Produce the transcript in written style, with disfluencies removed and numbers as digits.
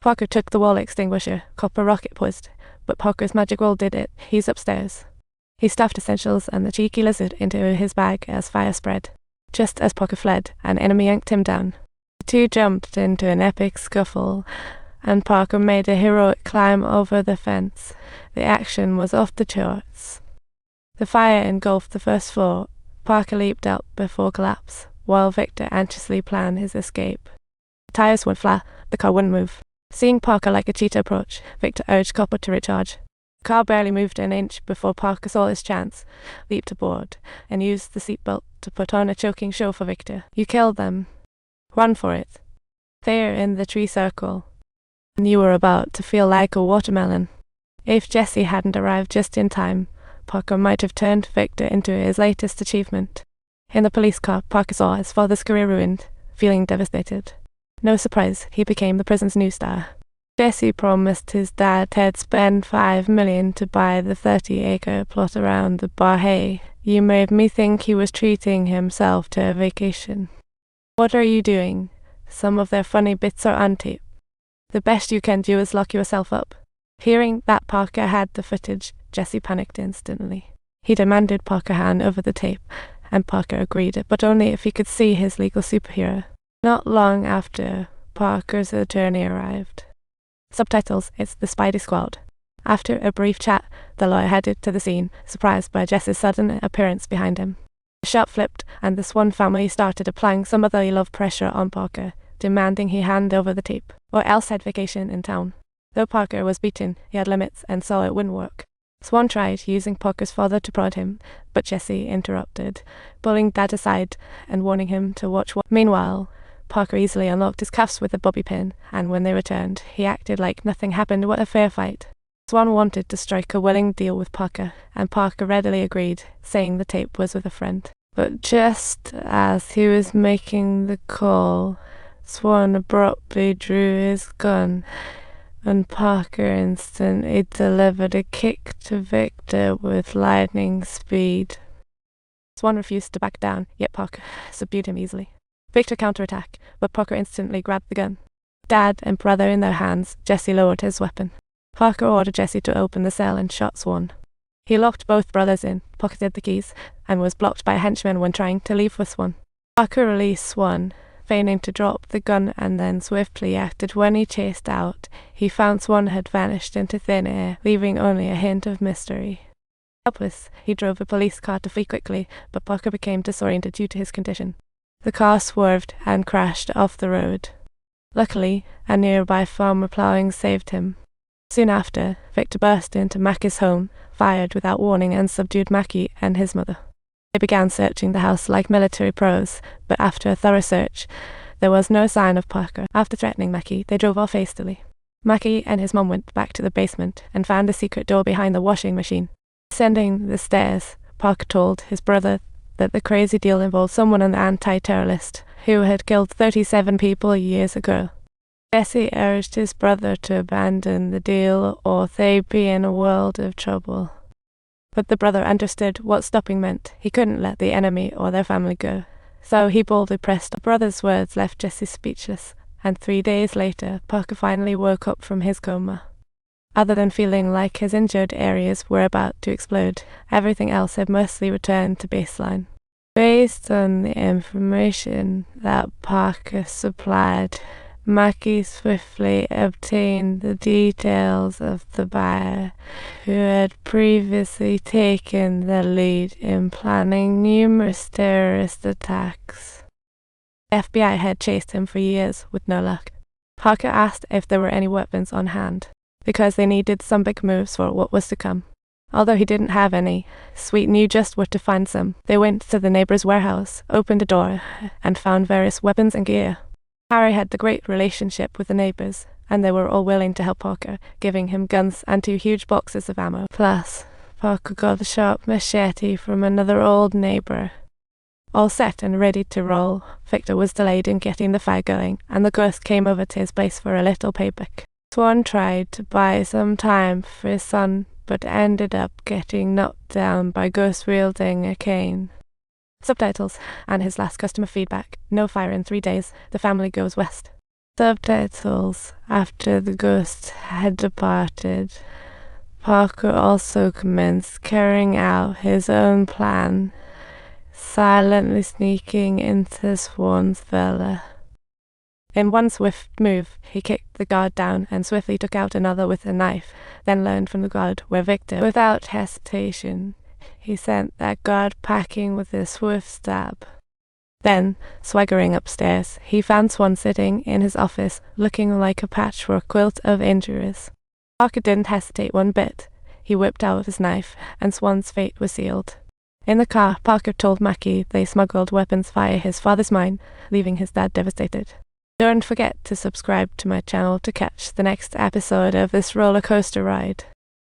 Parker took the wall extinguisher, copper rocket poised, but Parker's magic wall did it. He's upstairs. He stuffed essentials and the cheeky lizard into his bag as fire spread. Just as Parker fled, an enemy yanked him down. The two jumped into an epic scuffle, and Parker made a heroic climb over the fence. The action was off the charts. The fire engulfed the first floor. Parker leaped up before collapse, while Victor anxiously planned his escape. The tires went flat, the car wouldn't move. Seeing Parker like a cheetah approach, Victor urged Copper to recharge. The car barely moved an inch before Parker saw his chance, leaped aboard, and used the seatbelt to put on a choking show for Victor. You killed them. Run for it. There in the tree circle. And you were about to feel like a watermelon. If Jesse hadn't arrived just in time, Parker might have turned Victor into his latest achievement. In the police car, Parker saw his father's career ruined, feeling devastated. No surprise, he became the prison's new star. Jesse promised his dad he'd spend $5 million to buy the 30-acre plot around the Barhay. You made me think he was treating himself to a vacation. What are you doing? Some of their funny bits are on tape. The best you can do is lock yourself up. Hearing that Parker had the footage, Jesse panicked instantly. He demanded Parker hand over the tape, and Parker agreed, but only if he could see his legal superhero. Not long after, Parker's attorney arrived. Subtitles, it's the Spidey Squad. After a brief chat, the lawyer headed to the scene, surprised by Jesse's sudden appearance behind him. The shot flipped, and the Swan family started applying some motherly love pressure on Parker, demanding he hand over the tape, or else head vacation in town. Though Parker was beaten, he had limits and saw it wouldn't work. Swan tried using Parker's father to prod him, but Jesse interrupted, pulling Dad aside and warning him to watch what. Meanwhile, Parker easily unlocked his cuffs with a bobby pin, and when they returned, he acted like nothing happened. What a fair fight. Swan wanted to strike a willing deal with Parker, and Parker readily agreed, saying the tape was with a friend. But just as he was making the call, Swan abruptly drew his gun, and Parker instantly delivered a kick to Victor with lightning speed. Swan refused to back down, yet Parker subdued him easily. Victor counterattacked, but Parker instantly grabbed the gun. Dad and brother in their hands, Jesse lowered his weapon. Parker ordered Jesse to open the cell and shot Swan. He locked both brothers in, pocketed the keys, and was blocked by a henchman when trying to leave with Swan. Parker released Swan, feigning to drop the gun, and then swiftly acted when he chased out. He found Swan had vanished into thin air, leaving only a hint of mystery. Helpless, he drove a police car to flee quickly, but Parker became disoriented due to his condition. The car swerved and crashed off the road. Luckily, a nearby farmer plowing saved him. Soon after, Victor burst into Mackie's home, fired without warning, and subdued Mackie and his mother. They began searching the house like military pros, but after a thorough search, there was no sign of Parker. After threatening Mackie, they drove off hastily. Mackie and his mom went back to the basement and found a secret door behind the washing machine. Descending the stairs, Parker told his brother that the crazy deal involved someone on the anti-terror list who had killed 37 people years ago. Jesse urged his brother to abandon the deal or they'd be in a world of trouble. But the brother understood what stopping meant. He couldn't let the enemy or their family go. So he boldly pressed. The brother's words left Jesse speechless, and 3 days later, Parker finally woke up from his coma. Other than feeling like his injured areas were about to explode, everything else had mostly returned to baseline. Based on the information that Parker supplied, Mackie swiftly obtained the details of the buyer, who had previously taken the lead in planning numerous terrorist attacks. The FBI had chased him for years with no luck. Parker asked if there were any weapons on hand, because they needed some big moves for what was to come. Although he didn't have any, Sweet knew just where to find some. They went to the neighbor's warehouse, opened a door, and found various weapons and gear. Harry had a great relationship with the neighbors, and they were all willing to help Parker, giving him guns and 2 huge boxes of ammo. Plus, Parker got a sharp machete from another old neighbor. All set and ready to roll, Victor was delayed in getting the fire going, and the ghost came over to his place for a little payback. Swan tried to buy some time for his son, but ended up getting knocked down by Ghost wielding a cane. Subtitles, and his last customer feedback. No fire in 3 days. The family goes west. Subtitles. After the ghost had departed, Parker also commenced carrying out his own plan, silently sneaking into Swan's villa. In one swift move, he kicked the guard down and swiftly took out another with a knife, then learned from the guard where Victor. Without hesitation, he sent that guard packing with a swift stab. Then, swaggering upstairs, he found Swan sitting in his office, looking like a patchwork quilt of injuries. Parker didn't hesitate one bit. He whipped out his knife, and Swan's fate was sealed. In the car, Parker told Mackie they smuggled weapons via his father's mine, leaving his dad devastated. Don't forget to subscribe to my channel to catch the next episode of this roller coaster ride.